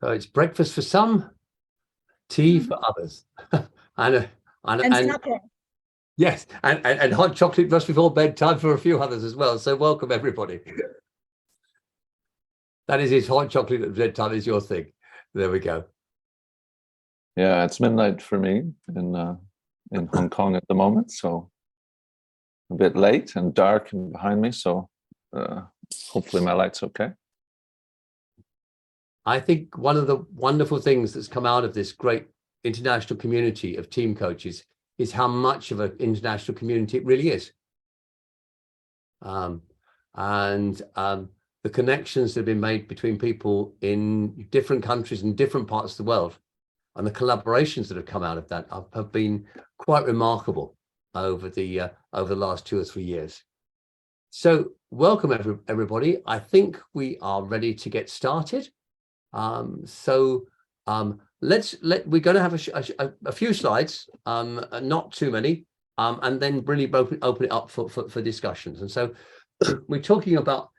So it's breakfast for some, tea for others, and supper. Yes, and hot chocolate just before bedtime for a few others as well. So welcome everybody. That is his hot chocolate at bedtime is your thing. There we go. Yeah, it's midnight for me in Hong Kong at the moment, so a bit late and dark and behind me. So hopefully my light's okay. I think one of the wonderful things that's come out of this great international community of team coaches is how much of an international community it really is. The connections that have been made between people in different countries and different parts of the world, and the collaborations that have come out of that have been quite remarkable over the last 2 or 3 years. So welcome everybody. I think we are ready to get started. We're going to have a few slides, not too many, and then really open it up for discussions. And so we're talking about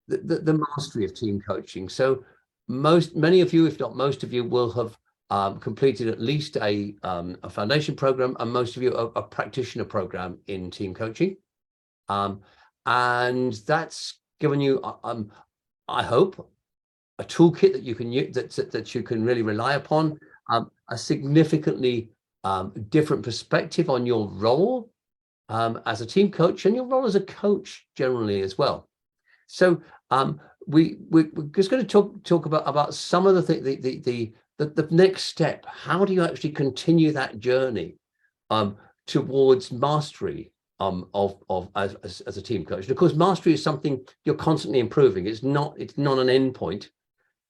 the mastery of team coaching. So many of you, if not most of you, will have completed at least a foundation program, and most of you a practitioner program in team coaching. And that's given you, I hope, a toolkit that you can use, that you can really rely upon, a significantly different perspective on your role as a team coach and your role as a coach generally as well. So we're just going to talk about some of the next step. How do you actually continue that journey towards mastery as a team coach? And of course, mastery is something you're constantly improving. It's not an end point.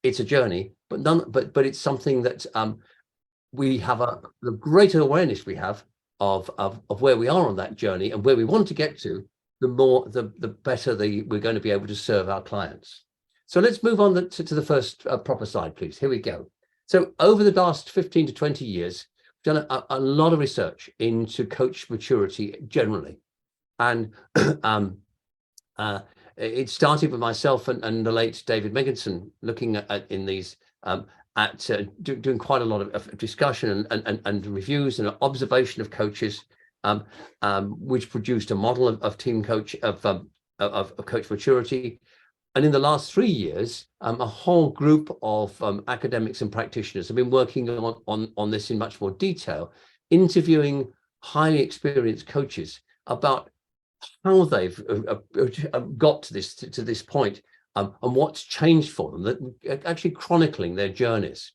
It's a journey, but it's something that we have the greater awareness we have of where we are on that journey and where we want to get to, the better we're going to be able to serve our clients. So let's move on to the first proper slide, please. Here we go. So over the last 15 to 20 years, we've done a lot of research into coach maturity generally. And it started with myself and the late David McKenzie looking doing quite a lot of discussion and reviews and observation of coaches, which produced a model of team coach of coach maturity. And in the last 3 years, a whole group of academics and practitioners have been working on this in much more detail, interviewing highly experienced coaches about how they've got to this point, and what's changed for them, that actually chronicling their journeys.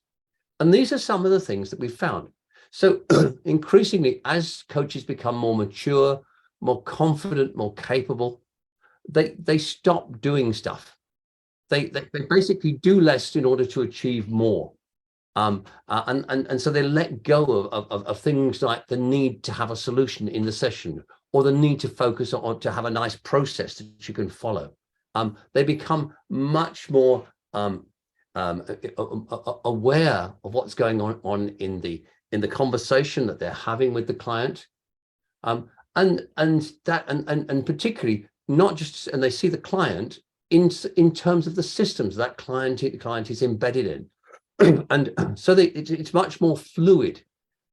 And these are some of the things that we've found. So increasingly, as coaches become more mature, more confident, more capable, they stop doing stuff. They basically do less in order to achieve more. And so they let go of things like the need to have a solution in the session, or the need to focus on to have a nice process that you can follow. They become much more aware of what's going on in the conversation that they're having with the client, and particularly not just, and they see the client in terms of the systems that the client is embedded in, and so it's much more fluid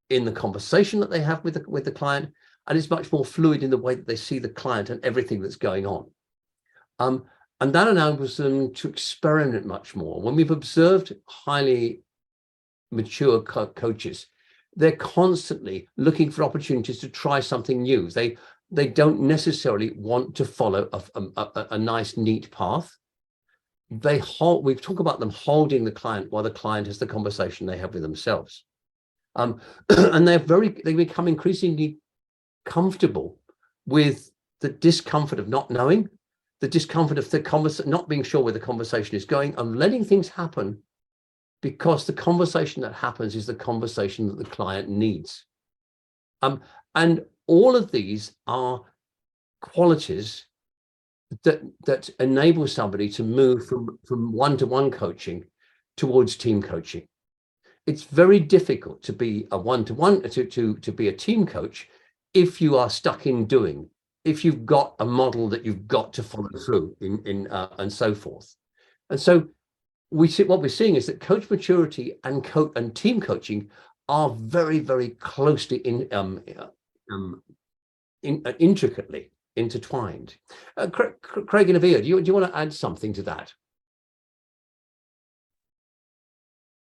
in the conversation that they have with the client, and it's much more fluid in the way that they see the client and everything that's going on. And that enables them to experiment much more. When we've observed highly mature coaches, they're constantly looking for opportunities to try something new. They don't necessarily want to follow a nice, neat path. We talk about them holding the client while the client has the conversation they have with themselves. And they become increasingly comfortable with the discomfort of not knowing, the discomfort of not being sure where the conversation is going, and letting things happen, because the conversation that happens is the conversation that the client needs. And all of these are qualities that enable somebody to move from one-to-one coaching towards team coaching. It's very difficult to be a one-to-one, to be a team coach if you are stuck in doing, if you've got a model that you've got to follow through in and so forth. And so what we're seeing is that coach maturity and team coaching are very, very closely intricately intertwined. Craig and Evija, do you want to add something to that?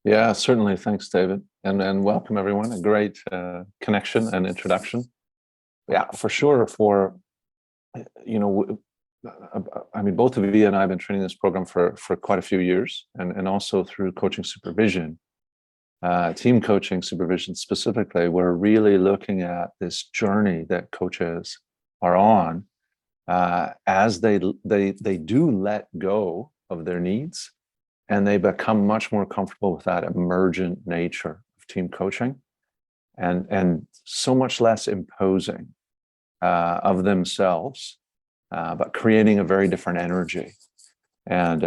Yeah, certainly. Thanks, David, and welcome everyone. A great connection and introduction. Yeah, for sure. I mean, both Evija and I have been training this program for quite a few years, and also through coaching supervision, team coaching supervision specifically. We're really looking at this journey that coaches are on as they do let go of their needs, and they become much more comfortable with that emergent nature of team coaching, and so much less imposing of themselves, but creating a very different energy. And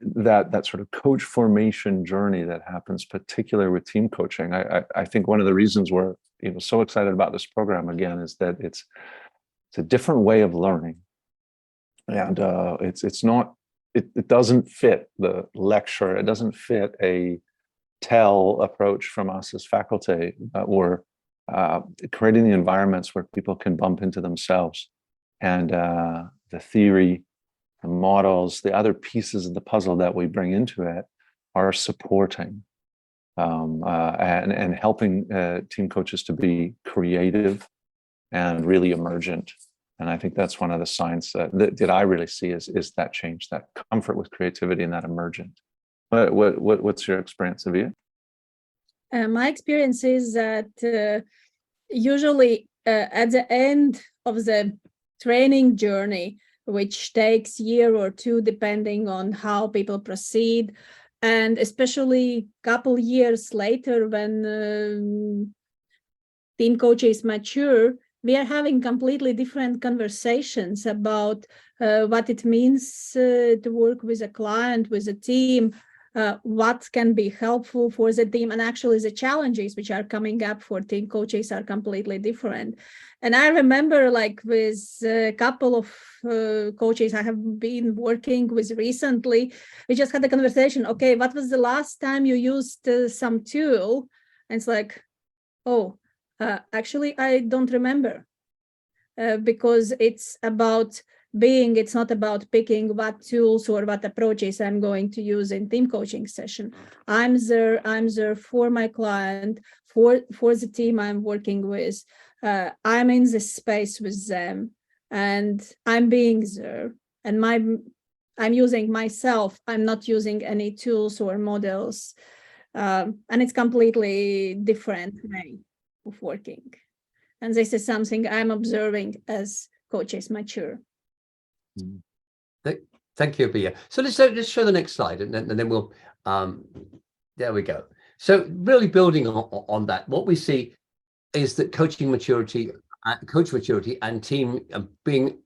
that sort of coach formation journey that happens, particularly with team coaching. I think one of the reasons we're so excited about this program again is that it's a different way of learning, and it doesn't fit the lecture. It doesn't fit a tell approach from us as faculty. We're creating the environments where people can bump into themselves, and the theory, the models, the other pieces of the puzzle that we bring into it are supporting and helping team coaches to be creative and really emergent. And I think that's one of the signs that I really see is that change, that comfort with creativity and that emergent. What's your experience, Evija? My experience is that usually at the end of the training journey, which takes a year or two, depending on how people proceed, and especially a couple years later when team coaches mature, we are having completely different conversations about what it means to work with a client, with a team, what can be helpful for the team, and actually the challenges which are coming up for team coaches are completely different. And I remember, like, with a couple of coaches I have been working with recently, we just had a conversation. Okay, what was the last time you used some tool? And it's like, oh, actually, I don't remember, because it's about being, it's not about picking what tools or what approaches I'm going to use in team coaching session. I'm there for my client, for the team I'm working with. I'm in this space with them, and I'm being there, and I'm using myself. I'm not using any tools or models, and it's completely different way of working. And this is something I'm observing as coaches mature. Thank you, Evija. So let's show the next slide, and then we'll there we go. So really building on that, what we see is that coach maturity and team being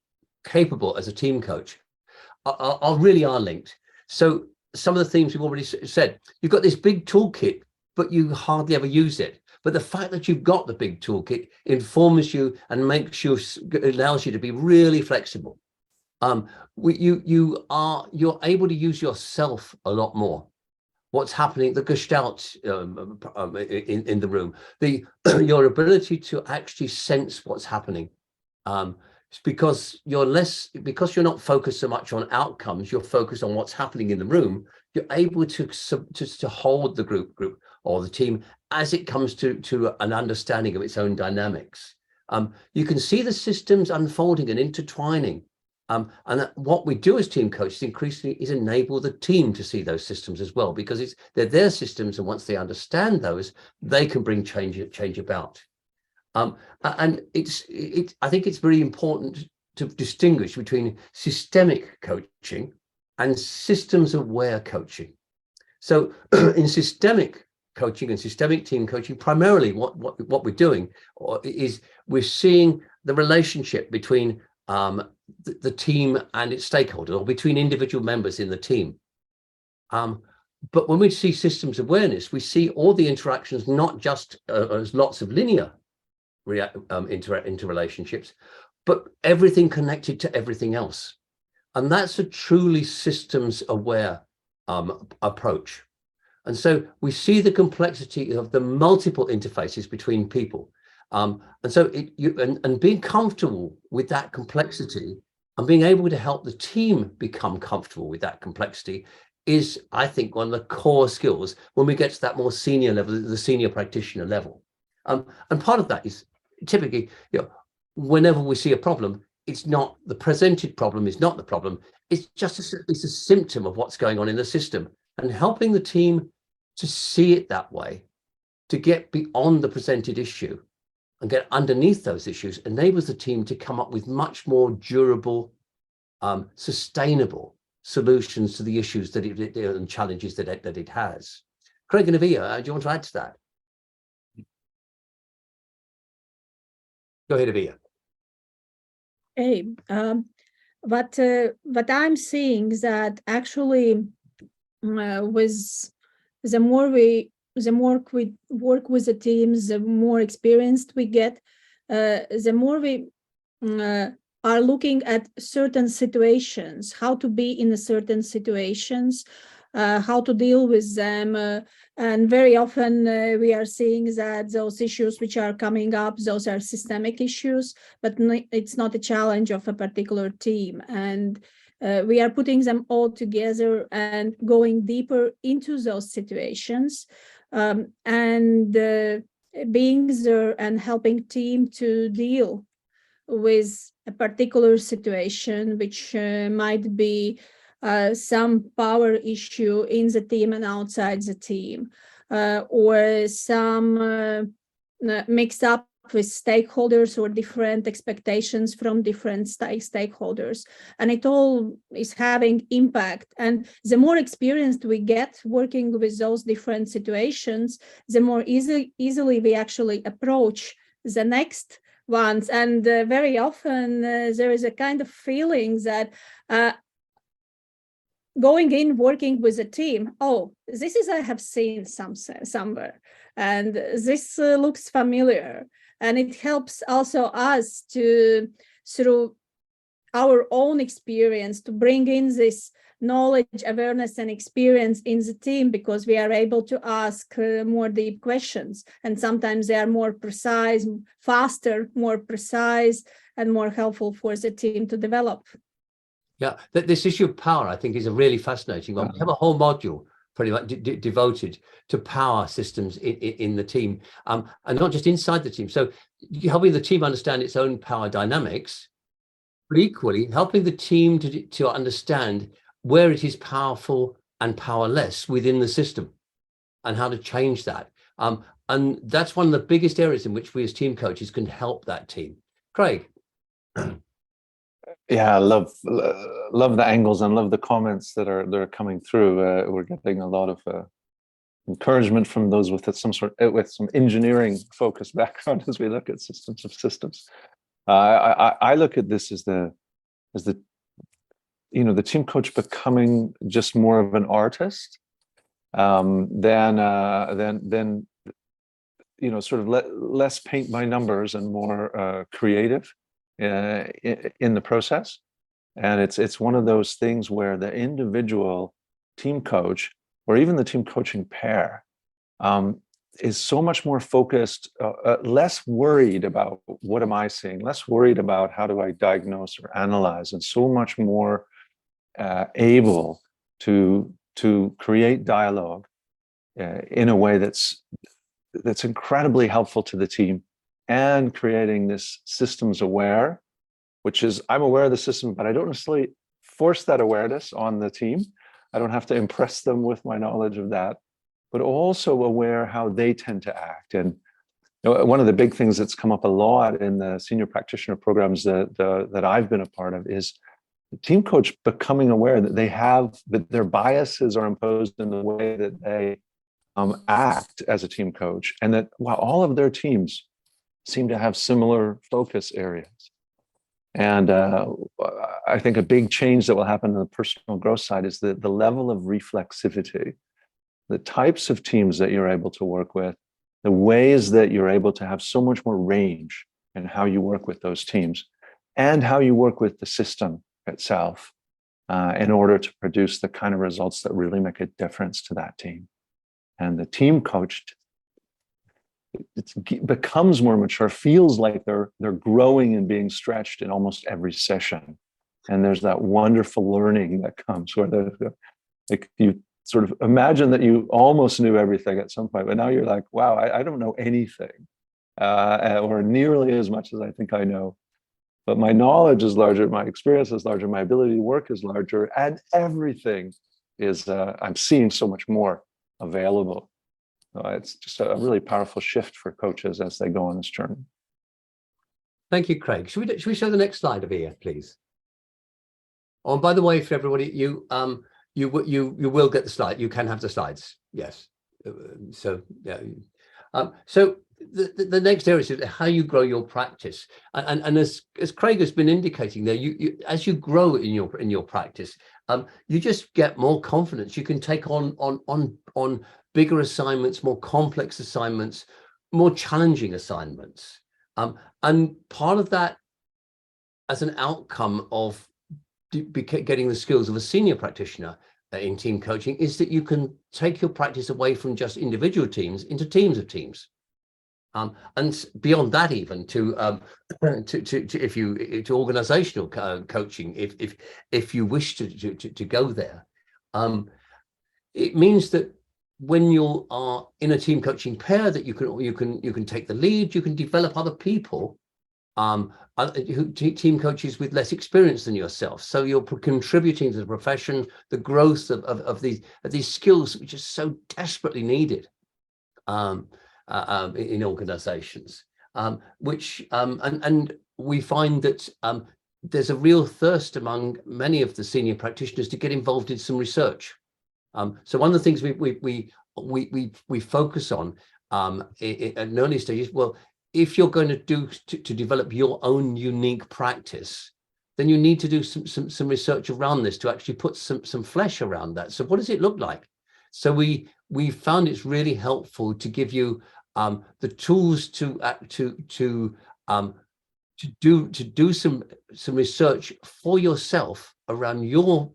capable as a team coach are really linked. So some of the themes we've already said, you've got this big toolkit, but you hardly ever use it. But the fact that you've got the big toolkit informs you and allows you to be really flexible. You're able to use yourself a lot more. What's happening, the gestalt in the room, your ability to actually sense what's happening. Because you're not focused so much on outcomes, you're focused on what's happening in the room. You're able to hold the group or the team as it comes to an understanding of its own dynamics. You can see the systems unfolding and intertwining. And what we do as team coaches increasingly is enable the team to see those systems as well, because they're their systems, and once they understand those, they can bring change about. And I think it's very important to distinguish between systemic coaching and systems aware coaching. So in systemic coaching and systemic team coaching, primarily what we're doing is we're seeing the relationship between the team and its stakeholders, or between individual members in the team. But when we see systems awareness, we see all the interactions not just as lots of linear interrelationships, but everything connected to everything else. And that's a truly systems aware approach. And so we see the complexity of the multiple interfaces between people. And so being comfortable with that complexity and being able to help the team become comfortable with that complexity is, I think, one of the core skills when we get to that more senior level, the senior practitioner level. And part of that is typically, whenever we see a problem, it's not the presented problem is not the problem. It's just it's a symptom of what's going on in the system, and helping the team to see it that way, to get beyond the presented issue and get underneath those issues, enables the team to come up with much more durable, sustainable solutions to the issues that and challenges that it has. Craig and Evija, do you want to add to that? Go ahead, Evija. Hey, what I'm seeing is that actually with the more we work with the teams, the more experienced we get, the more we are looking at certain situations, how to be in certain situations, how to deal with them. And very often we are seeing that those issues which are coming up, those are systemic issues, but it's not a challenge of a particular team. And we are putting them all together and going deeper into those situations, and being there and helping team to deal with a particular situation, which might be some power issue in the team and outside the team, or some mix up with stakeholders or different expectations from different stakeholders. And it all is having impact. And the more experienced we get working with those different situations, the more easily we actually approach the next ones. And very often there is a kind of feeling that going in, working with a team, oh, this is I have seen somewhere, and this looks familiar. And it helps also us to, through our own experience, to bring in this knowledge, awareness, and experience in the team, because we are able to ask more deep questions. And sometimes they are more precise, faster, more precise, and more helpful for the team to develop. Yeah, this issue of power, I think, is a really fascinating one. We have a whole module pretty much devoted to power systems in the team, and not just inside the team. So helping the team understand its own power dynamics, but equally helping the team to understand where it is powerful and powerless within the system and how to change that. And that's one of the biggest areas in which we as team coaches can help that team. Craig. Yeah, I love the angles and love the comments that are coming through. We're getting a lot of encouragement from those with some engineering focused background as we look at systems of systems. I look at this as the team coach becoming just more of an artist than sort of less paint by numbers and more creative in the process. And it's one of those things where the individual team coach or even the team coaching pair is so much more focused, less worried about what am I seeing, less worried about how do I diagnose or analyze, and so much more able to create dialogue in a way that's incredibly helpful to the team, and creating this systems aware, which is I'm aware of the system, but I don't necessarily force that awareness on the team. I don't have to impress them with my knowledge of that, but also aware how they tend to act. And one of the big things that's come up a lot in the senior practitioner programs that I've been a part of is the team coach becoming aware that that their biases are imposed in the way that they act as a team coach, and that while all of their teams seem to have similar focus areas. And I think a big change that will happen on the personal growth side is the level of reflexivity, the types of teams that you're able to work with, the ways that you're able to have so much more range in how you work with those teams and how you work with the system itself. in order to produce the kind of results that really make a difference to that team. And the team coach becomes more mature, feels like they're growing and being stretched in almost every session. And there's that wonderful learning that comes where like you sort of imagine that you almost knew everything at some point, but now you're like, wow, I don't know anything, or nearly as much as I think I know. But my knowledge is larger, my experience is larger, my ability to work is larger, and everything is, I'm seeing so much more available. So it's just a really powerful shift for coaches as they go on this journey. Thank you, Craig. Should we show the next slide, Evija, please? Oh, and by the way, for everybody, you will get the slide. You can have the slides. Yes. So yeah. So the next area is how you grow your practice, and as Craig has been indicating there, you as you grow in your practice, you just get more confidence. You can take on bigger assignments, more complex assignments, more challenging assignments, and part of that, as an outcome of getting the skills of a senior practitioner in team coaching, is that you can take your practice away from just individual teams into teams of teams, and beyond that, even to organizational coaching, if you wish to go there. It means that when you are in a team coaching pair, that you can take the lead, you can develop other people, team coaches with less experience than yourself. So you're contributing to the profession, the growth of these skills, which is so desperately needed in organizations. And we find that there's a real thirst among many of the senior practitioners to get involved in some research. So one of the things we focus on at an early stage is, well, if you're going to develop your own unique practice, then you need to do some research around this to actually put some flesh around that. So what does it look like? So we found it's really helpful to give you the tools to do some research for yourself around your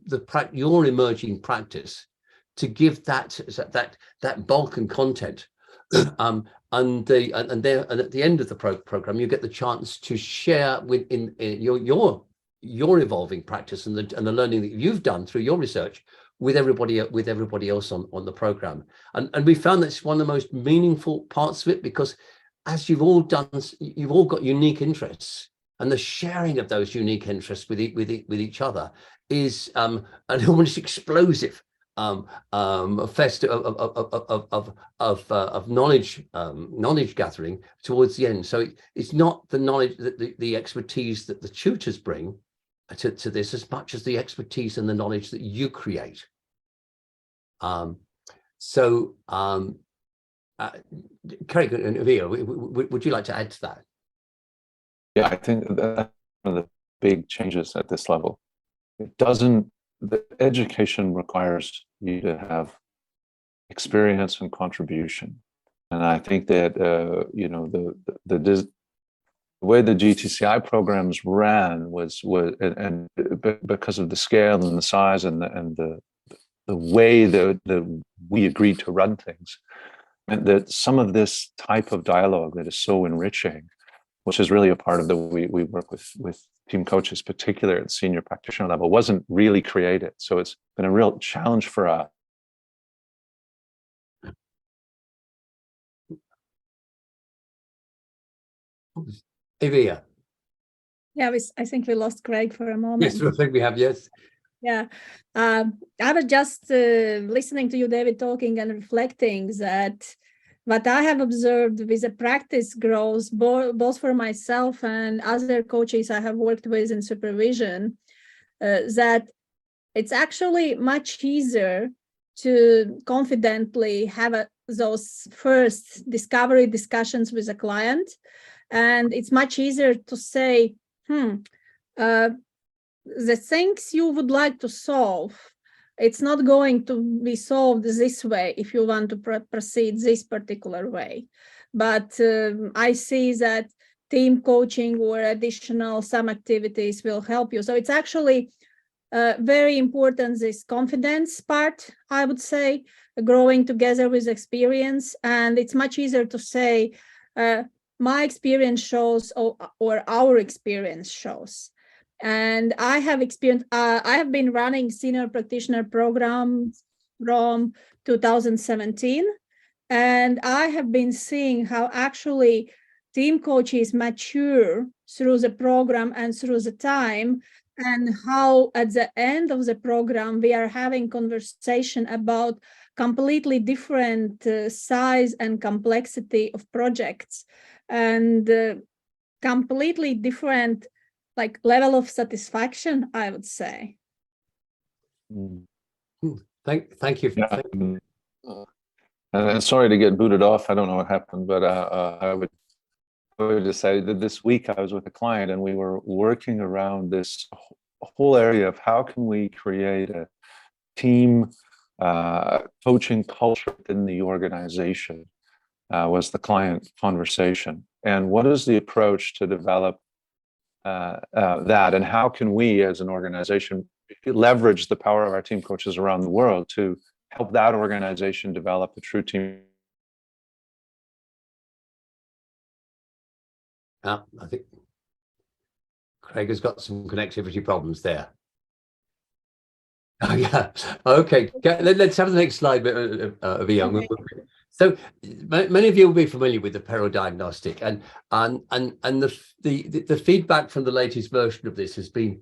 emerging practice, to give that bulk and content. And at the end of the program, you get the chance to share in your evolving practice and the learning that you've done through your research with everybody else on the program. And we found that's one of the most meaningful parts of it, because as you've all got unique interests, and the sharing of those unique interests with each other is an almost explosive fest of knowledge gathering towards the end. So it's not the knowledge, the expertise that the tutors bring to this, as much as the expertise and the knowledge that you create. Craig and Evija, would you like to add to that? Yeah, I think that's one of the big changes at this level. The education requires you to have experience and contribution, and I think that the way the GTCI programs ran was because of the scale and the size and the way that we agreed to run things, meant that some of this type of dialogue that is so enriching, which is really a part of the way we work with team coaches, particularly at the senior practitioner level, wasn't really created. So it's been a real challenge for us. Evija. Yeah, I think we lost Craig for a moment. Yes, I think we have, yes. Yeah, I was just listening to you, David, talking and reflecting that what I have observed with the practice growth, both for myself and other coaches I have worked with in supervision, that it's actually much easier to confidently have those first discovery discussions with a client. And it's much easier to say, the things you would like to solve, it's not going to be solved this way if you want to proceed this particular way. But I see that team coaching or additional some activities will help you. So it's actually very important this confidence part, I would say, growing together with experience. And it's much easier to say, my experience shows, or our experience shows. And I have experienced, I have been running senior practitioner programs from 2017. And I have been seeing how actually team coaches mature through the program and through the time, and how at the end of the program, we are having conversation about completely different size and complexity of projects, and completely different like level of satisfaction, I would say. Thank you. Yeah. And sorry to get booted off. I don't know what happened, but I would just say that this week I was with a client and we were working around this whole area of how can we create a team coaching culture within the organization, was the client conversation. And what is the approach to develop that, and how can we as an organization leverage the power of our team coaches around the world to help that organization develop a true team? I think Craig has got some connectivity problems there. Oh yeah. Okay. Let's have the next slide, Evija. Okay. So many of you will be familiar with the PERILL Diagnostic, and the feedback from the latest version of this has been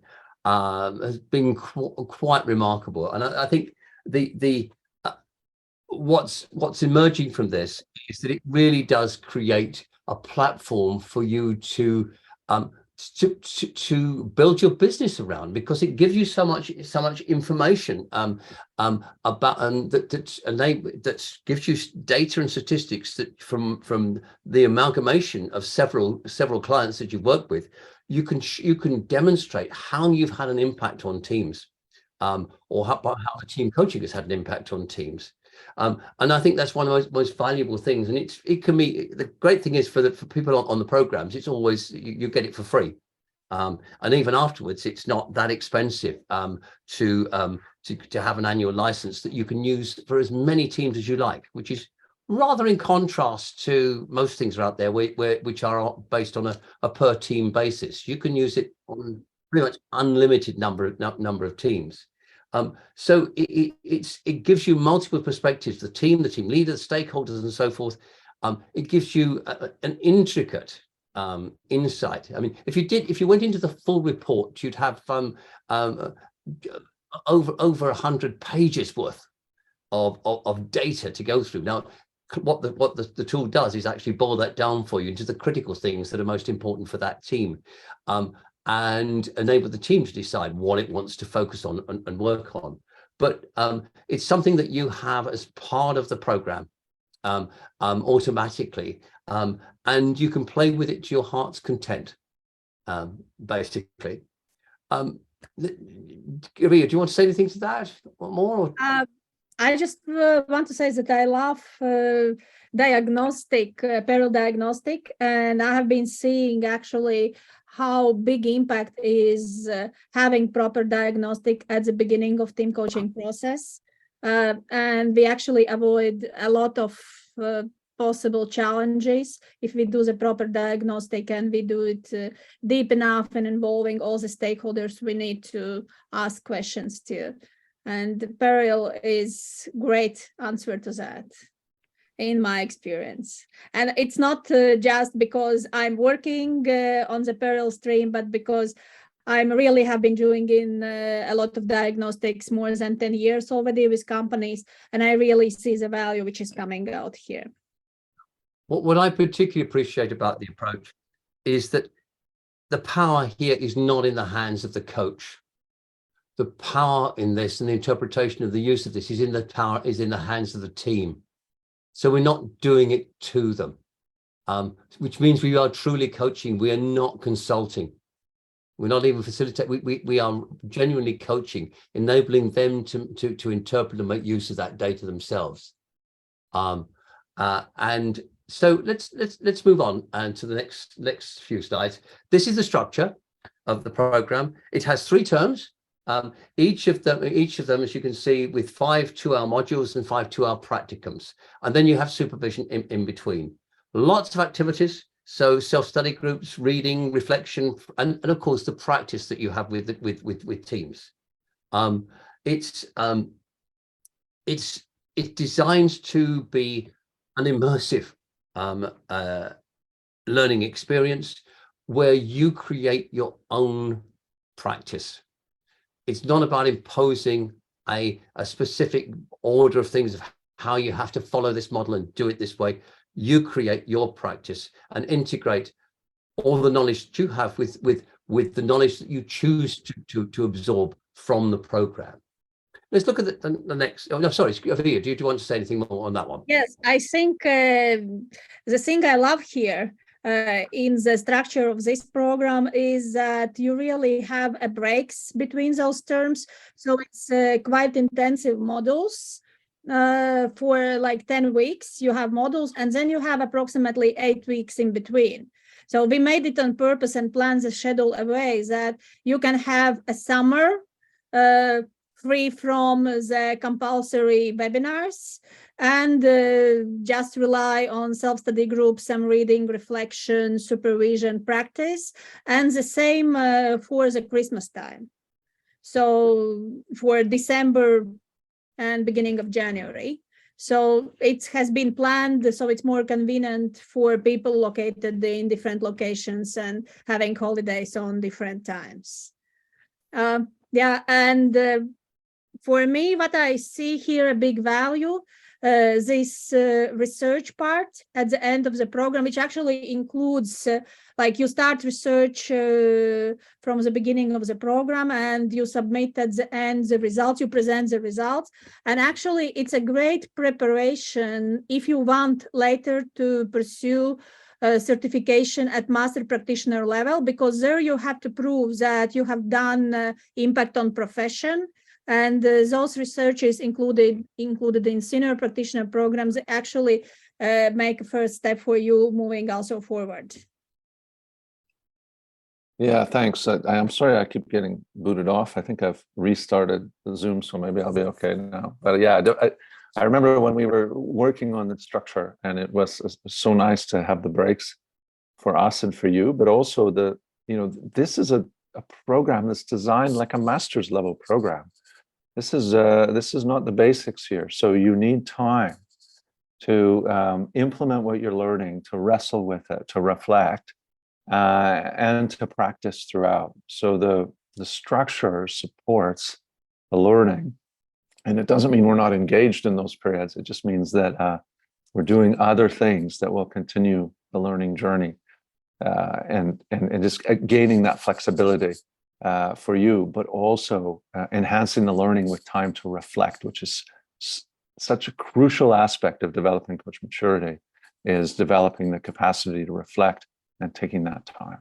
quite remarkable. And I think what's emerging from this is that it really does create a platform for you to build your business around, because it gives you so much information about that gives you data and statistics that from the amalgamation of several clients that you've worked with, you can demonstrate how you've had an impact on teams, or how the team coaching has had an impact on teams. And I think that's one of the most valuable things. And it can be, the great thing is for people on the programs, it's always, you get it for free. And even afterwards, it's not that expensive to have an annual license that you can use for as many teams as you like, which is rather in contrast to most things out there which are based on a per team basis. You can use it on pretty much unlimited number of teams. So it gives you multiple perspectives, the team leader, the stakeholders, and so forth. It gives you an intricate insight. I mean, if you went into the full report, you'd have over 100 pages worth of data to go through. Now, what the tool does is actually boil that down for you into the critical things that are most important for that team. And enable the team to decide what it wants to focus on and work on. But it's something that you have as part of the program automatically, and you can play with it to your heart's content, basically. Evija, do you want to say anything to that more? I just want to say that I love diagnostic, PERILL Diagnostic, and I have been seeing actually how big impact is having proper diagnostic at the beginning of team coaching process. And we actually avoid a lot of possible challenges if we do the proper diagnostic and we do it deep enough and involving all the stakeholders we need to ask questions to. And PERILL is great answer to that, in my experience. And it's not just because I'm working on the PERILL stream, but because I really have been doing in a lot of diagnostics more than 10 years already with companies, and I really see the value which is coming out here. What I particularly appreciate about the approach is that the power here is not in the hands of the coach. The power in this and the interpretation of the use of this is in the hands of the team. So we're not doing it to them, which means we are truly coaching. We are not consulting. We're not even facilitating. We are genuinely coaching, enabling them to interpret and make use of that data themselves. And so let's move on and to the next few slides. This is the structure of the program. It has 3 terms. Each of them, as you can see, with 5 2-hour modules and 5 2-hour practicums. And then you have supervision in between. Lots of activities. So self-study groups, reading, reflection, and of course the practice that you have with teams. It's designed to be an immersive learning experience where you create your own practice. It's not about imposing a specific order of things of how you have to follow this model and do it this way. You create your practice and integrate all the knowledge that you have with the knowledge that you choose to absorb from the program. Let's look at the next. Oh no, sorry, Evija, do you want to say anything more on that one? Yes, I think the thing I love here in the structure of this program is that you really have a breaks between those terms. So it's quite intensive modules for like 10 weeks. You have modules, and then you have approximately 8 weeks in between. So we made it on purpose and planned the schedule a way that you can have a summer free from the compulsory webinars and just rely on self-study groups, some reading, reflection, supervision, practice, and the same for the Christmas time. So for December and beginning of January. So it has been planned, so it's more convenient for people located in different locations and having holidays on different times. Yeah, and for me, what I see here a big value, this research part at the end of the program, which actually includes like you start research from the beginning of the program and you submit at the end the results, you present the results. And actually it's a great preparation if you want later to pursue certification at master practitioner level, because there you have to prove that you have done impact on profession. And those researches included in senior practitioner programs actually make a first step for you moving also forward. Yeah, thanks. I'm sorry I keep getting booted off. I think I've restarted the Zoom, so maybe I'll be okay now. But yeah, I remember when we were working on the structure, and it was so nice to have the breaks for us and for you, but also this is a program that's designed like a master's level program. This is not the basics here. So you need time to implement what you're learning, to wrestle with it, to reflect, and to practice throughout. So the structure supports the learning. And it doesn't mean we're not engaged in those periods. It just means that we're doing other things that will continue the learning journey and just gaining that flexibility for you, but also enhancing the learning with time to reflect, which is such a crucial aspect of developing coach maturity, is developing the capacity to reflect and taking that time.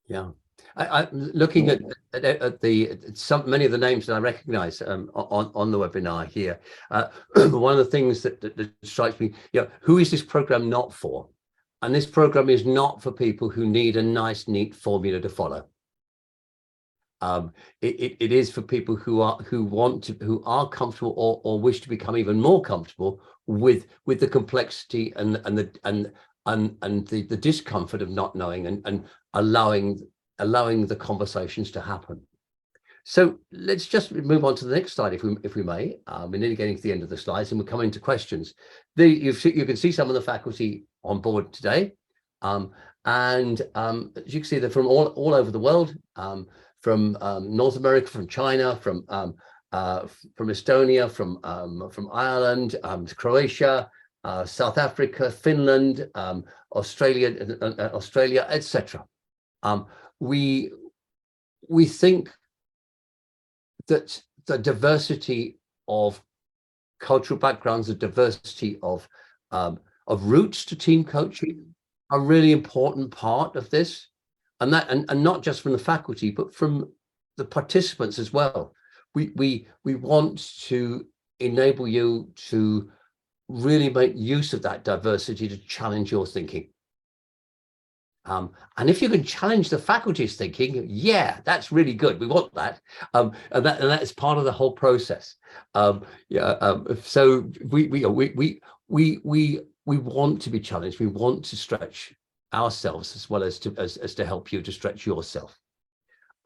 Yeah, I looking at many of the names that I recognize on the webinar here. One of the things that strikes me, who is this program not for? And this program is not for people who need a nice, neat formula to follow. It is for people who are comfortable or wish to become even more comfortable with the complexity and the discomfort of not knowing and allowing the conversations to happen. So let's just move on to the next slide, if we may. We're nearly getting to the end of the slides, and we're coming to questions. You can see some of the faculty on board today, and as you can see, they're from all over the world. From North America, from China, from Estonia, from Ireland, Croatia, South Africa, Finland, Australia, etc. We think that the diversity of cultural backgrounds, the diversity of routes to team coaching, are a really important part of this. And not just from the faculty, but from the participants as well. We want to enable you to really make use of that diversity to challenge your thinking. And if you can challenge the faculty's thinking, yeah, that's really good. We want that. And that is part of the whole process. So we want to be challenged. We want to stretch ourselves as well as to help you to stretch yourself.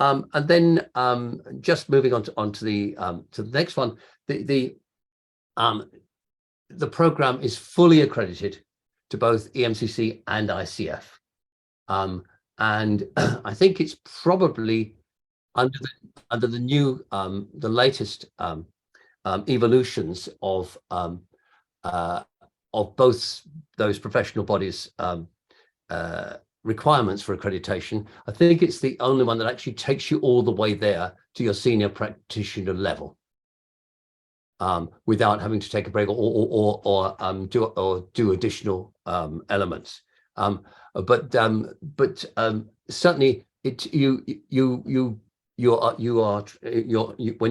And then just moving on to the next one, the program is fully accredited to both EMCC and ICF. And I think it's probably under the new the latest evolutions of both those professional bodies requirements for accreditation. I think it's the only one that actually takes you all the way there to your senior practitioner level, without having to take a break or do additional elements. But certainly when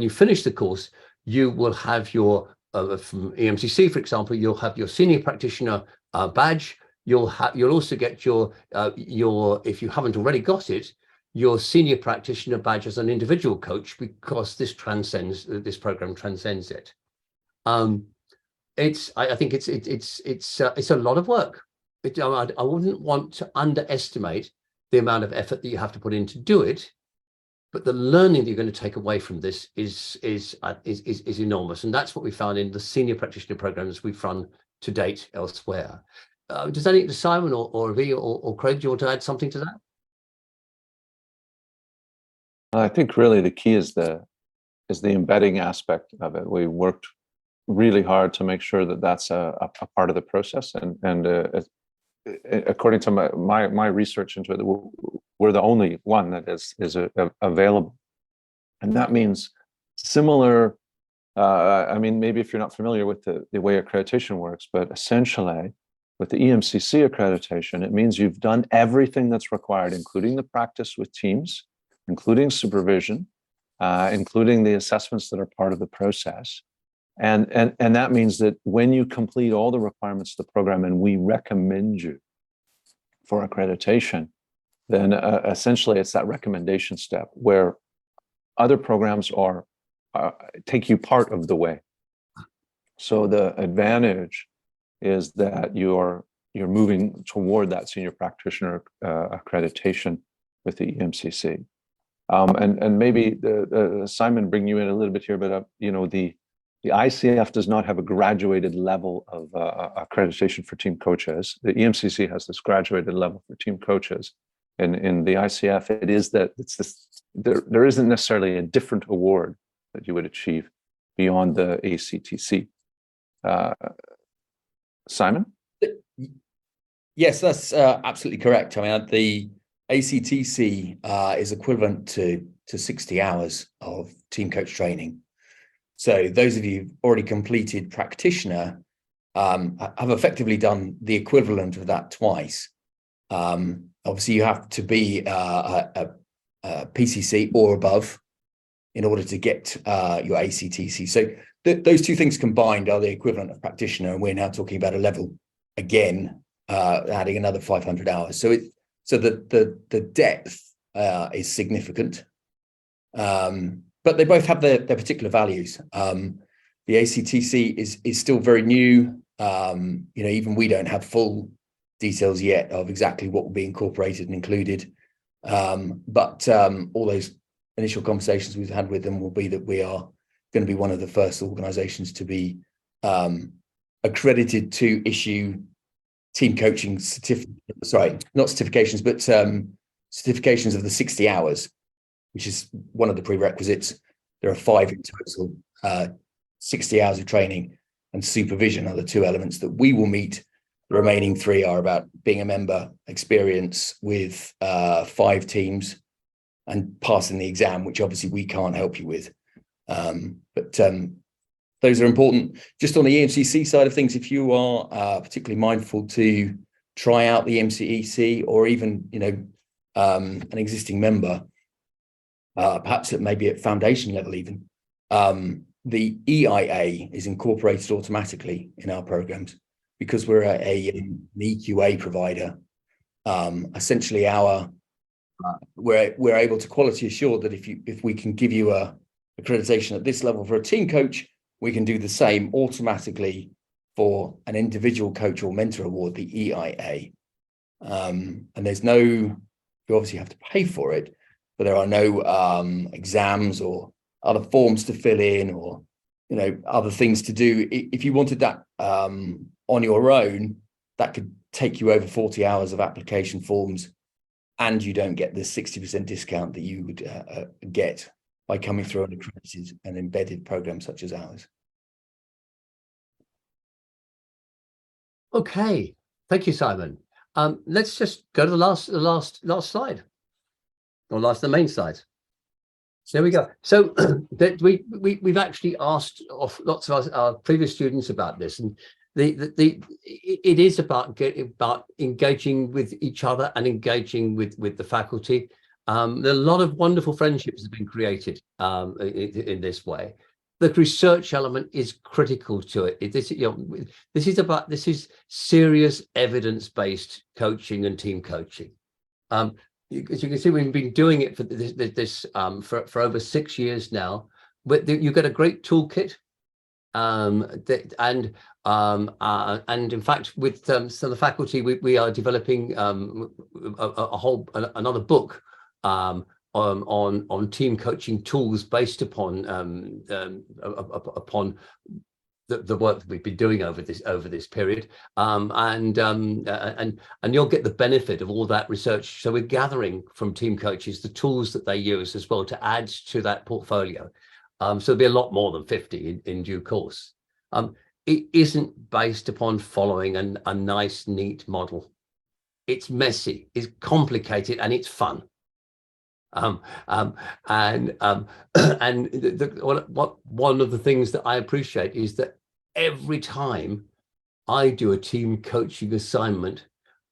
you finish the course, you will have your from EMCC, for example, you'll have your senior practitioner badge. You'll also get your if you haven't already got it, your senior practitioner badge as an individual coach, because this program transcends it. I think it's a lot of work. I wouldn't want to underestimate the amount of effort that you have to put in to do it, but the learning that you're going to take away from this is enormous, and that's what we found in the senior practitioner programs we've run to date elsewhere. Does Simon or Evija or Craig, do you want to add something to that? I think really the key is the embedding aspect of it. We worked really hard to make sure that that's a part of the process, and according to my research into it, we're the only one that is available, and that means similar. I mean, maybe if you're not familiar with the way accreditation works, but essentially with the EMCC accreditation, it means you've done everything that's required, including the practice with teams, including supervision, including the assessments that are part of the process. And that means that when you complete all the requirements of the program and we recommend you for accreditation, then essentially it's that recommendation step where other programs take you part of the way. So the advantage is that you're moving toward that senior practitioner accreditation with the EMCC. And maybe Simon, bring you in a little bit here, but the ICF does not have a graduated level of accreditation for team coaches. The EMCC has this graduated level for team coaches. And in the ICF, it is that there isn't necessarily a different award that you would achieve beyond the ACTC. Simon? Yes, that's absolutely correct. I mean, the ACTC is equivalent to 60 hours of team coach training. So those of you who've already completed practitioner have effectively done the equivalent of that twice. Obviously, you have to be a PCC or above in order to get your ACTC. So those two things combined are the equivalent of practitioner, and we're now talking about a level again, adding another 500 hours. So the depth is significant. But they both have their particular values. The ACTC is still very new. Even we don't have full details yet of exactly what will be incorporated and included. But all those initial conversations we've had with them will be that we are going to be one of the first organizations to be accredited to issue team coaching not certifications, but certifications of the 60 hours. Which is one of the prerequisites. There are 5 in total. 60 hours of training and supervision are the 2 elements that we will meet. The remaining 3 are about being a member, experience with 5 teams, and passing the exam, which obviously we can't help you with. But those are important. Just on the EMCC side of things, if you are particularly mindful to try out the EMCC, or even an existing member, perhaps it may be at foundation level even, the EIA is incorporated automatically in our programs because we're an EQA provider. essentially we're able to quality assure that if we can give you a accreditation at this level for a team coach, we can do the same automatically for an individual coach or mentor award, the EIA. And there's no, you obviously have to pay for it, but there are no exams or other forms to fill in, or other things to do. If you wanted that on your own, that could take you over 40 hours of application forms, and you don't get the 60% discount that you would get by coming through an accredited and embedded program such as ours. Okay, thank you, Simon. Let's just go to the last slide, or the main slide. There we go. So that we've actually asked lots of our previous students about this, and it is about engaging with each other and engaging with the faculty. There are a lot of wonderful friendships that have been created in this way. The research element is critical to it. This is serious evidence-based coaching and team coaching. As you can see, we've been doing it for over 6 years now. But you get a great toolkit, and in fact, with some of the faculty, we are developing another book on team coaching tools based upon the work that we've been doing over this period, and you'll get the benefit of all that research. So we're gathering from team coaches the tools that they use as well to add to that portfolio. So there'll be a lot more than 50 in due course. It isn't based upon following a nice, neat model. It's messy, it's complicated, and it's fun. One of the things that I appreciate is that every time I do a team coaching assignment,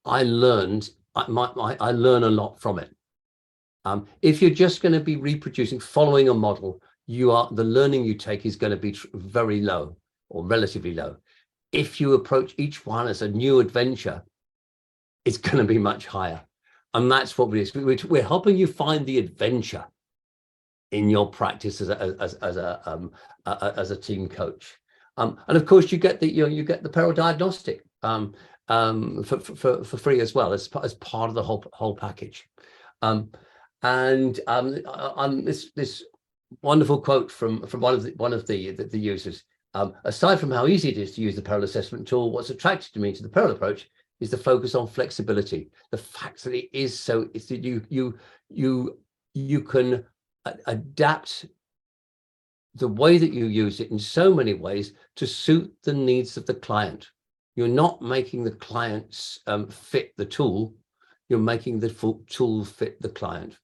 I learn a lot from it. If you're just going to be reproducing, following a model, the learning you take is going to be very low or relatively low. If you approach each one as a new adventure, it's going to be much higher. And that's what we're helping you find the adventure in your practice as a team coach. And of course, you get the PERILL Diagnostic for free as well, as part of the whole package. This wonderful quote from one of the users. Aside from how easy it is to use the PERILL assessment tool, what's attracted me to the PERILL approach is the focus on flexibility. The fact that it is so, it's that you can adapt the way that you use it in so many ways to suit the needs of the client. You're not making the clients fit the tool. You're making the tool fit the client.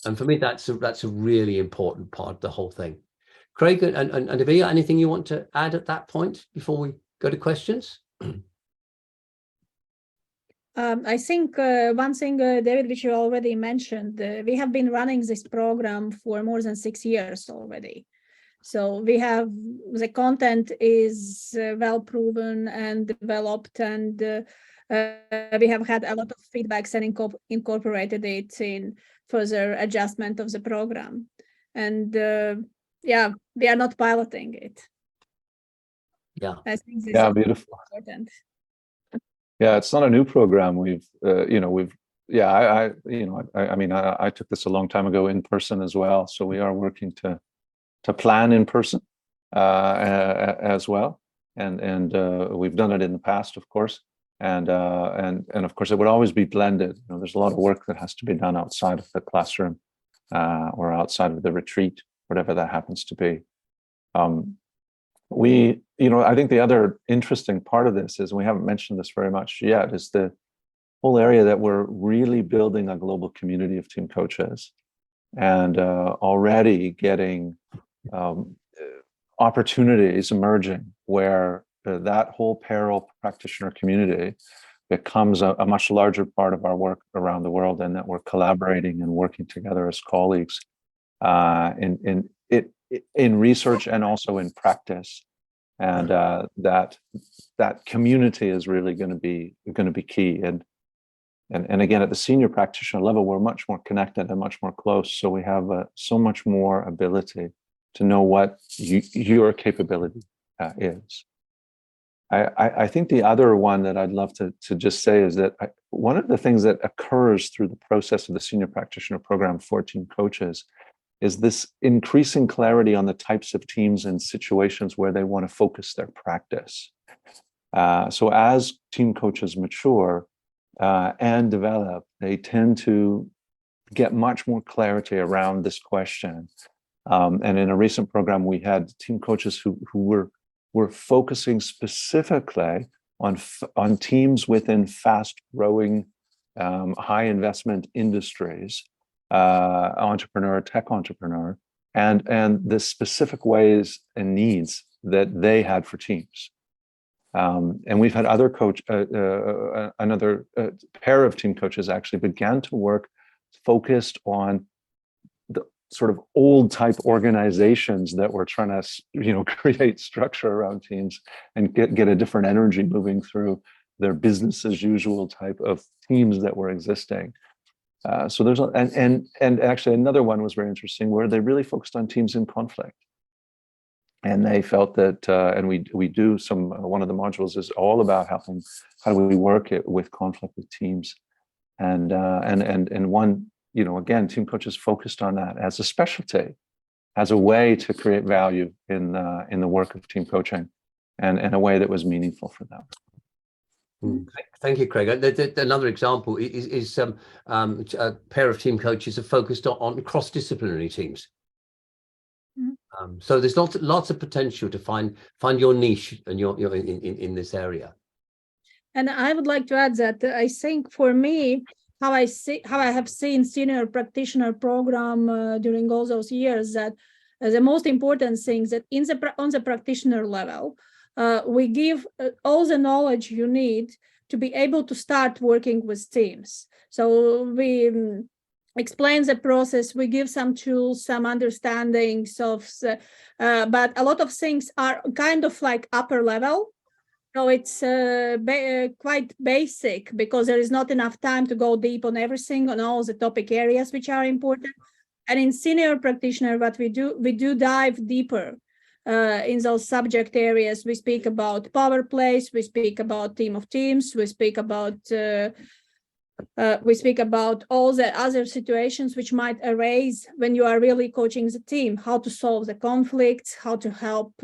And for me, that's a really important part of the whole thing. Craig and Evija, anything you want to add at that point before we go to questions? I think one thing, David, which you already mentioned, we have been running this program for more than 6 years already. So the content is well proven and developed, and we have had a lot of feedbacks and incorporated it in further adjustment of the program. And yeah, we are not piloting it. Yeah. I think this Yeah, is beautiful. important. Yeah, it's not a new program. I took this a long time ago in person as well. So we are working to plan in person as well, and we've done it in the past, of course, and of course it would always be blended. There's a lot of work that has to be done outside of the classroom or outside of the retreat, whatever that happens to be. I think the other interesting part of this is, we haven't mentioned this very much yet, is the whole area that we're really building a global community of team coaches, and already getting opportunities emerging where that whole PERILL practitioner community becomes a much larger part of our work around the world, and that we're collaborating and working together as colleagues in research and also in practice. And that community is really going to be key. And And again, at the senior practitioner level, we're much more connected and much more close. So we have so much more ability to know what your capability is. I think the other one that I'd love to just say is that one of the things that occurs through the process of the senior practitioner program for team coaches is this increasing clarity on the types of teams and situations where they want to focus their practice. So as team coaches mature and develop, they tend to get much more clarity around this question. And in a recent program, we had team coaches who were focusing specifically on teams within fast-growing, high-investment industries, tech entrepreneur, and the specific ways and needs that they had for teams. And we've had another pair of team coaches actually began to work focused on the sort of old type organizations that were trying to, create structure around teams and get a different energy moving through their business as usual type of teams that were existing. So there's and actually another one was very interesting where they really focused on teams in conflict. And they felt that, and we do one of the modules is all about how do we work with conflict with teams, and one, again, team coaches focused on that as a specialty, as a way to create value in the work of team coaching, and in a way that was meaningful for them. Thank you, Craig. Another example is a pair of team coaches are focused on cross-disciplinary teams. So there's lots of potential to find your niche and your in this area. And I would like to add that I think for me, how I have seen senior practitioner program during all those years, that the most important things that on the practitioner level, we give all the knowledge you need to be able to start working with teams. So we explain the process, we give some tools, some understandings of, but a lot of things are kind of like upper level. So it's quite basic because there is not enough time to go deep on everything, on all the topic areas which are important. And in senior practitioner, what we do dive deeper in those subject areas. We speak about power plays, we speak about team of teams, we speak about all the other situations which might arise when you are really coaching the team, how to solve the conflicts, how to help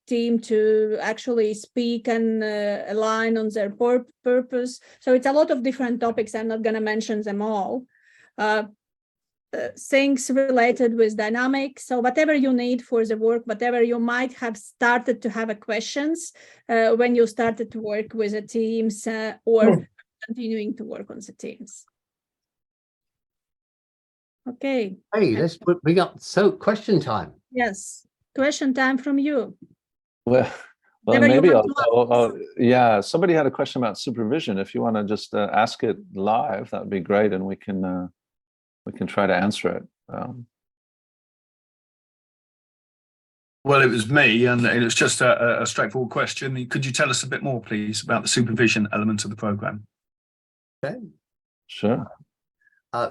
team to actually speak and align on their purpose. So it's a lot of different topics. I'm not going to mention them all. Things related with dynamics. So whatever you need for the work, whatever you might have started to have questions when you started to work with the teams or continuing to work on the teams. Okay. Hey, let's bring up question time. Yes, question time from you. Well, maybe yeah. Somebody had a question about supervision. If you want to just ask it live, that would be great, and we can try to answer it. Well, it was me, and it was just a straightforward question. Could you tell us a bit more, please, about the supervision element of the program? Okay. Sure.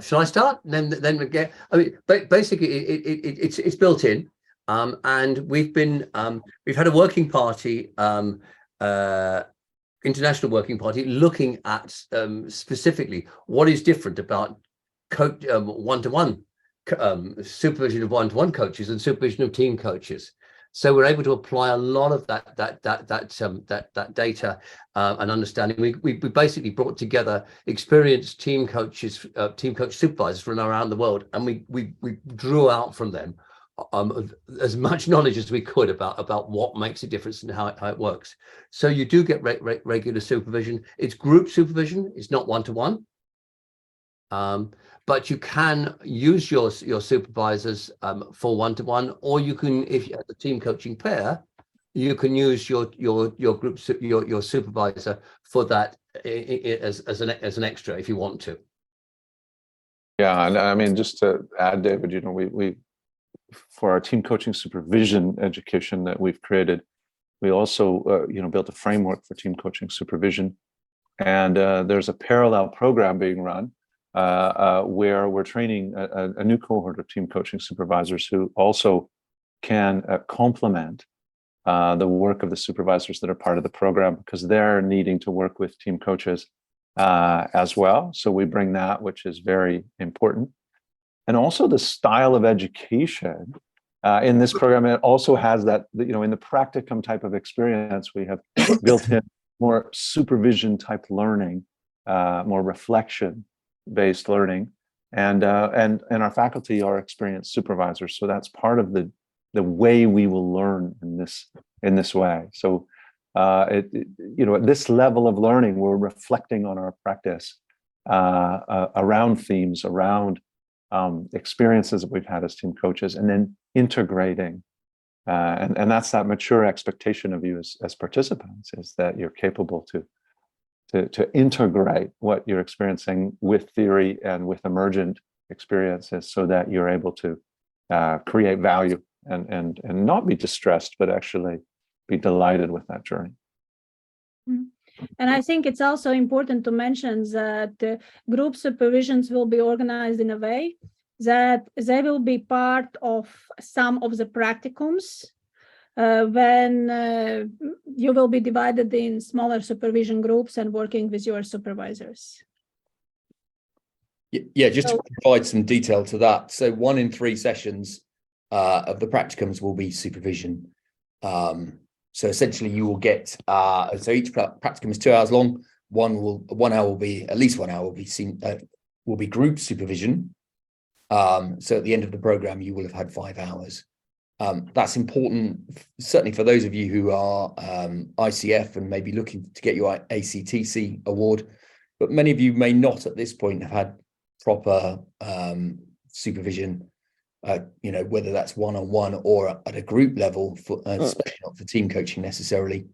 Shall I start? Then again, I mean, basically, it's built in, and we've had a working party, international working party, looking at specifically what is different about one-to-one supervision of one-to-one coaches and supervision of team coaches. So we're able to apply a lot of that data and understanding. We basically brought together experienced team coaches, team coach supervisors from around the world, and we drew out from them as much knowledge as we could about what makes a difference and how it works. So you do get regular supervision. It's group supervision. It's not one-to-one. But you can use your supervisors for one-to-one, or you can, if you're the team coaching pair, you can use your group your supervisor for that as an extra if you want to. Yeah, and I mean, just to add, David, we for our team coaching supervision education that we've created, we also built a framework for team coaching supervision. And there's a parallel program being run where we're training a new cohort of team coaching supervisors who also can complement the work of the supervisors that are part of the program, because they're needing to work with team coaches as well. So we bring that, which is very important. And also the style of education in this program, it also has that, you know, in the practicum type of experience, we have built in more supervision type learning, more reflection based learning. And our faculty are experienced supervisors. So that's part of the way we will learn in this way. So you know, at this level of learning, we're reflecting on our practice around themes, around experiences that we've had as team coaches, and then integrating. And that's that mature expectation of you as participants, is that you're capable to integrate what you're experiencing with theory and with emergent experiences, so that you're able to create value and not be distressed, but actually be delighted with that journey. And I think it's also important to mention that group supervisions will be organized in a way that they will be part of some of the practicums when you will be divided in smaller supervision groups and working with your supervisors. Yeah, just to provide some detail to that. So 1 in 3 sessions of the practicums will be supervision. So essentially you will get, so each practicum is 2 hours long. At least 1 hour will be group supervision. So at the end of the program, you will have had 5 hours. That's important, certainly for those of you who are ICF and maybe looking to get your ACTC award, but many of you may not at this point have had proper supervision, you know, whether that's one-on-one or at a group level, especially not for team coaching necessarily.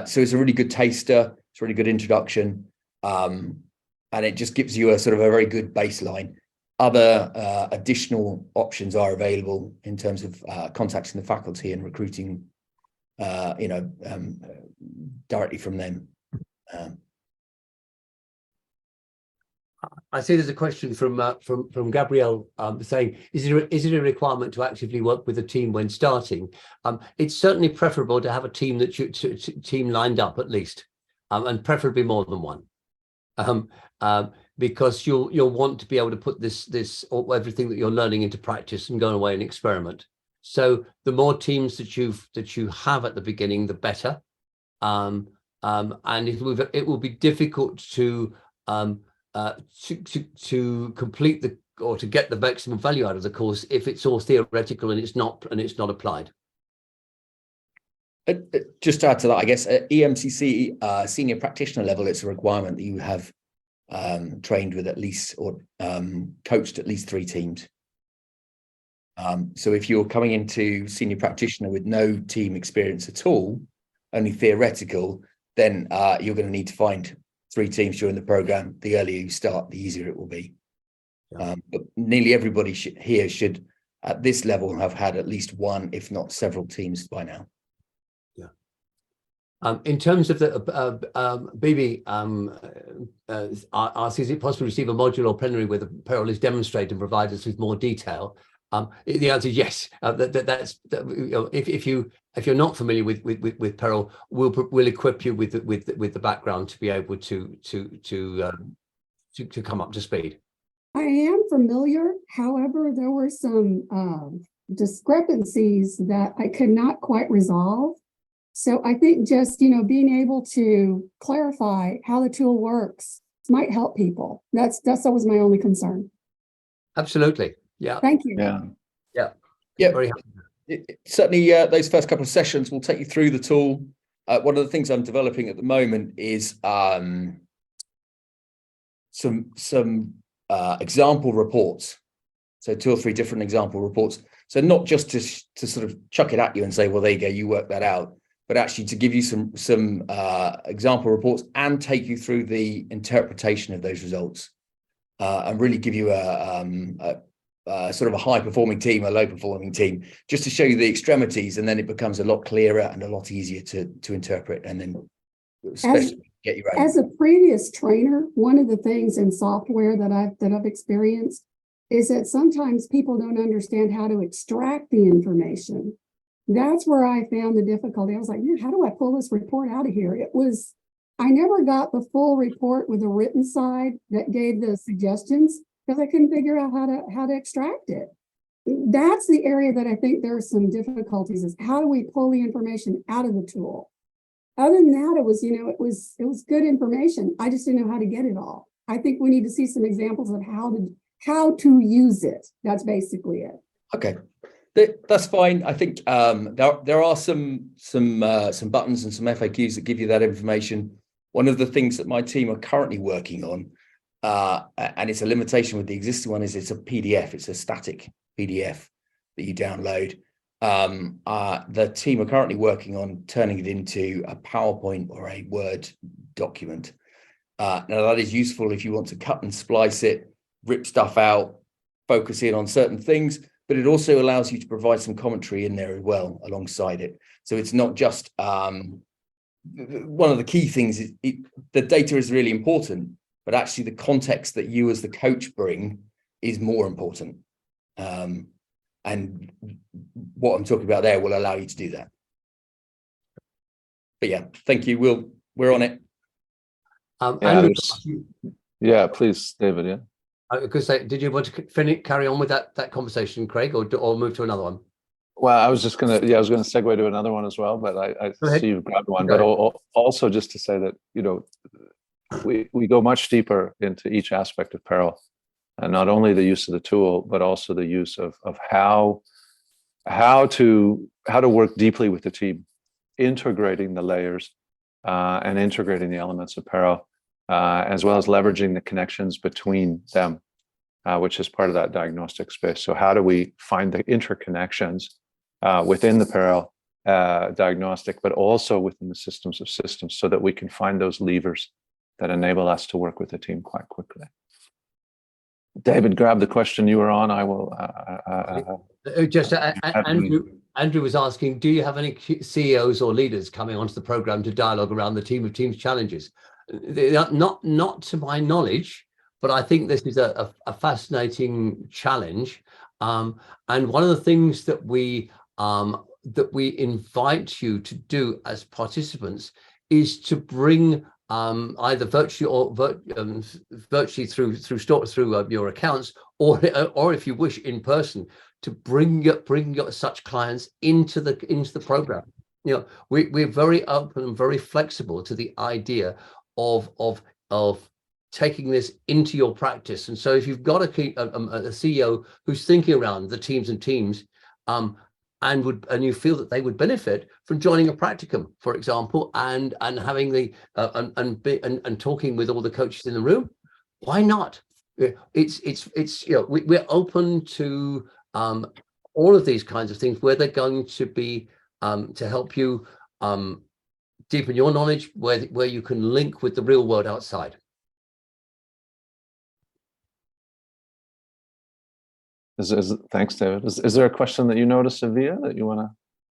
So it's a really good taster, it's a really good introduction, and it just gives you a sort of a very good baseline. Other additional options are available in terms of contacting the faculty and recruiting, you know, directly from them. I see there's a question from Gabrielle saying, is it a requirement to actively work with a team when starting? It's certainly preferable to have a team team lined up at least, and preferably more than one, because you'll want to be able to put this or everything that you're learning into practice and go away and experiment. So the more teams that you have at the beginning, the better, and it will be difficult to complete to get the maximum value out of the course if it's all theoretical and it's not applied. Just to add to that, I guess at EMCC senior practitioner level, it's a requirement that you have trained with at least or coached at least 3 teams. So if you're coming into senior practitioner with no team experience at all, only theoretical, then you're going to need to find 3 teams during the program. The earlier you start, the easier it will be. Yeah. But nearly everybody here should, at this level, have had at least 1, if not several teams by now. Yeah. In terms of the BB asks, is it possible to receive a module or plenary where the PERILL is demonstrated and provide us with more detail? The answer is yes. If you're not familiar with PERILL, we'll equip you with the background to be able to come up to speed. I am familiar. However, there were some discrepancies that I could not quite resolve. So I think just, you know, being able to clarify how the tool works might help people. That's always my only concern. Absolutely. Yeah. Thank you. Yeah. Very happy. Certainly, those first couple of sessions will take you through the tool. One of the things I'm developing at the moment is some example reports. So 2 or 3 different example reports. So not just to sort of chuck it at you and say, well, there you go, you work that out, but actually to give you some example reports and take you through the interpretation of those results, and really give you a sort of a high-performing team, a low-performing team, just to show you the extremities, and then it becomes a lot clearer and a lot easier to interpret. And then, especially get your own. As a previous trainer, one of the things in software that I've experienced is that sometimes people don't understand how to extract the information. That's where I found the difficulty. I was like, how do I pull this report out of here? I never got the full report with a written side that gave the suggestions because I couldn't figure out how to extract it. That's the area that I think there are some difficulties, is how do we pull the information out of the tool? Other than that, it was good information. I just didn't know how to get it all. I think we need to see some examples of how to use it. That's basically it. Okay, that's fine. I think there are some buttons and some FAQs that give you that information. One of the things that my team are currently working on, and it's a limitation with the existing one, is it's a PDF. It's a static PDF that you download. The team are currently working on turning it into a PowerPoint or a Word document. Now that is useful if you want to cut and splice it, rip stuff out, focus in on certain things, but it also allows you to provide some commentary in there as well alongside it. So it's not just one of the key things is the data is really important, but actually the context that you as the coach bring is more important. And what I'm talking about there will allow you to do that. But yeah, thank you. We're on it. Andrew, Yeah, please, David. Yeah. I was going to say, did you want to carry on with that conversation, Craig, or move to another one? Well, I was going to segue to another one as well, but I see you've grabbed one. But also just to say that, we go much deeper into each aspect of PERILL, and not only the use of the tool, but also the use of how to work deeply with the team, integrating the layers and integrating the elements of PERILL, as well as leveraging the connections between them, which is part of that diagnostic space. So how do we find the interconnections within the PERILL diagnostic, but also within the systems of systems, so that we can find those levers that enable us to work with the team quite quickly. David, grab the question you were on. I will. Andrew was asking, do you have any CEOs or leaders coming onto the program to dialogue around the team of teams challenges? Not to my knowledge, but I think this is a fascinating challenge. And one of the things that we invite you to do as participants is to bring either virtually or virtually through your accounts, or if you wish in person, to bring such clients into the program. We're very open and very flexible to the idea of taking this into your practice. And so if you've got a CEO who's thinking around the teams and teams, and you feel that they would benefit from joining a practicum, for example, and having and talking with all the coaches in the room, why not? We're open to all of these kinds of things where they're going to be to help you deepen your knowledge, where you can link with the real world outside. Thanks, David. Is there a question that you noticed, Evija, that you want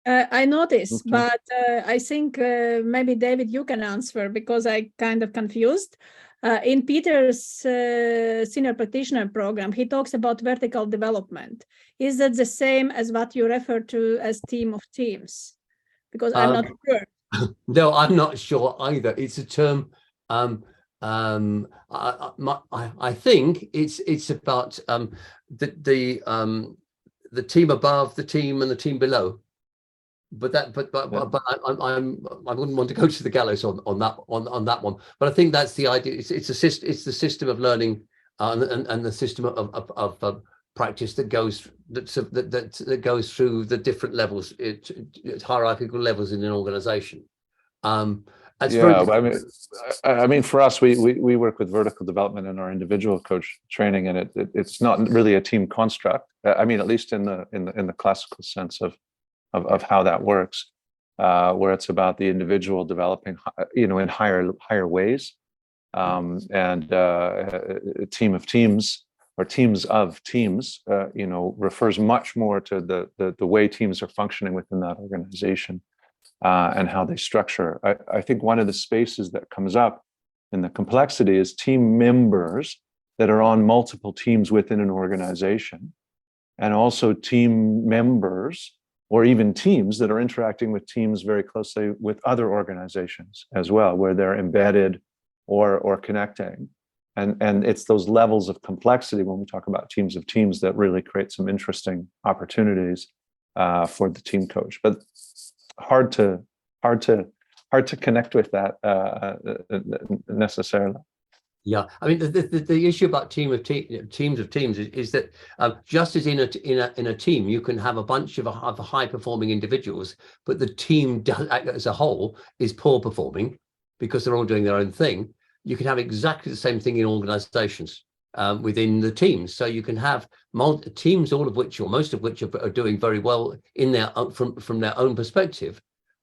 to? I noticed, but I think maybe David, you can answer, because I kind of confused. In Peter's senior practitioner program, he talks about vertical development. Is that the same as what you refer to as team of teams? Because I'm not sure. No, I'm not sure either. It's a term. I think it's about the team above, the team, and the team below. But I wouldn't want to go to the gallows on that one. But I think that's the idea. It's the system of learning and the system of practice that goes through the different levels, hierarchical levels in an organization. I mean, for us, we work with vertical development in our individual coach training, and it's not really a team construct. I mean, at least in the classical sense of how that works, where it's about the individual developing, in higher ways, and a team of teams or teams of teams, refers much more to the way teams are functioning within that organization. and how they structure. I think one of the spaces that comes up in the complexity is team members that are on multiple teams within an organization, and also team members or even teams that are interacting with teams very closely with other organizations as well, where they're embedded or connecting. And it's those levels of complexity when we talk about teams of teams that really create some interesting opportunities for the team coach. But hard to connect with that necessarily. Yeah, I mean the issue about teams of teams is that just as in a team you can have a bunch of high performing individuals, but the team as a whole is poor performing because they're all doing their own thing. You can have exactly the same thing in organizations within the teams. So you can have teams, all of which or most of which are doing very well in their from their own perspective,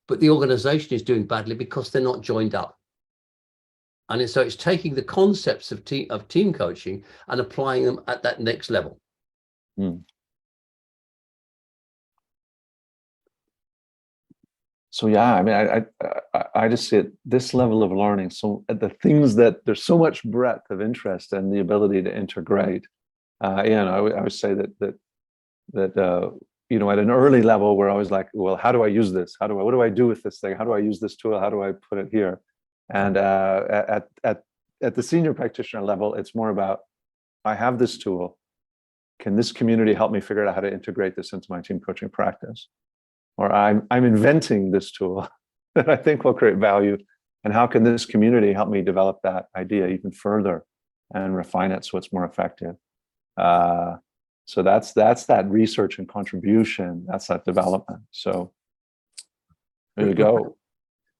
but the organization is doing badly because they're not joined up. And so it's taking the concepts of team coaching and applying them at that next level. So yeah, I mean, I just see it, this level of learning. So the things that there's so much breadth of interest and the ability to integrate. I would say that you know, at an early level, we're always like, well, how do I use this? What do I do with this thing? How do I use this tool? How do I put it here? And at the senior practitioner level, it's more about, I have this tool. Can this community help me figure out how to integrate this into my team coaching practice? Or I'm inventing this tool that I think will create value. And how can this community help me develop that idea even further and refine it so it's more effective? So that's that research and contribution. That's that development. So there you go.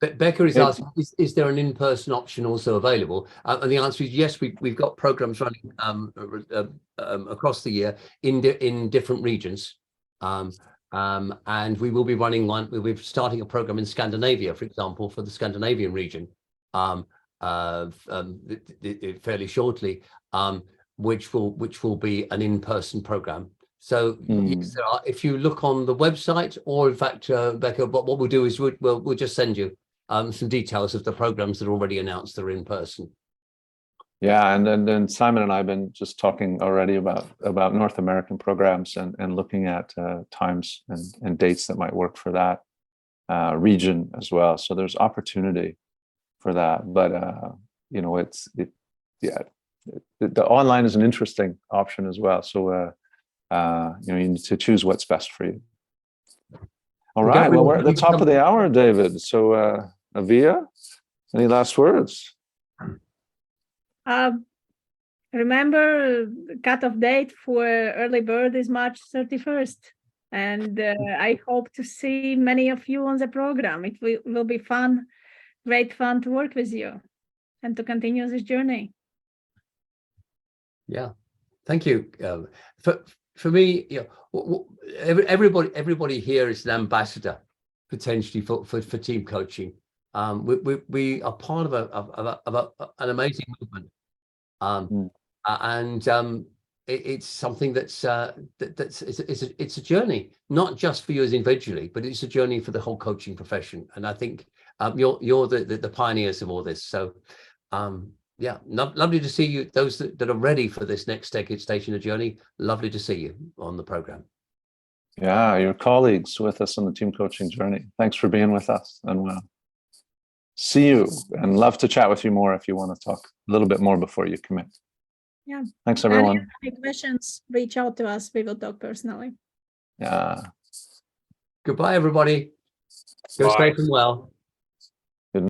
Becca is asking, is there an in-person option also available? And the answer is yes. We've got programs running across the year in different regions, and we will be running one. We'll be starting a program in Scandinavia, for example, for the Scandinavian region, fairly shortly, which will be an in-person program. So yes, if you look on the website, or in fact, Becca, what we'll do is we'll just send you some details of the programs that are already announced that are in person. Yeah, and then Simon and I have been just talking already about North American programs and looking at times and dates that might work for that region as well. So there's opportunity for that, but you know, the online is an interesting option as well. So you know, you need to choose what's best for you. All right, well, we're at the top of the hour, David. So Evija, any last words? Remember, the cutoff date for early bird is March 31st. And I hope to see many of you on the program. It will be fun, great fun to work with you and to continue this journey. Yeah, thank you. For me, you know, everybody here is an ambassador potentially for team coaching. We are part of an amazing movement, and it's something that's it's a journey, not just for you as individually, but it's a journey for the whole coaching profession. And I think you're the pioneers of all this. So yeah, lovely to see you. Those that are ready for this next stage in the journey, lovely to see you on the program. Yeah, your colleagues with us on the team coaching journey. Thanks for being with us, and we'll see you, and love to chat with you more if you want to talk a little bit more before you commit. Yeah. Thanks, everyone. And if you have any questions, reach out to us. We will talk personally. Yeah. Goodbye, everybody. Go safe and well.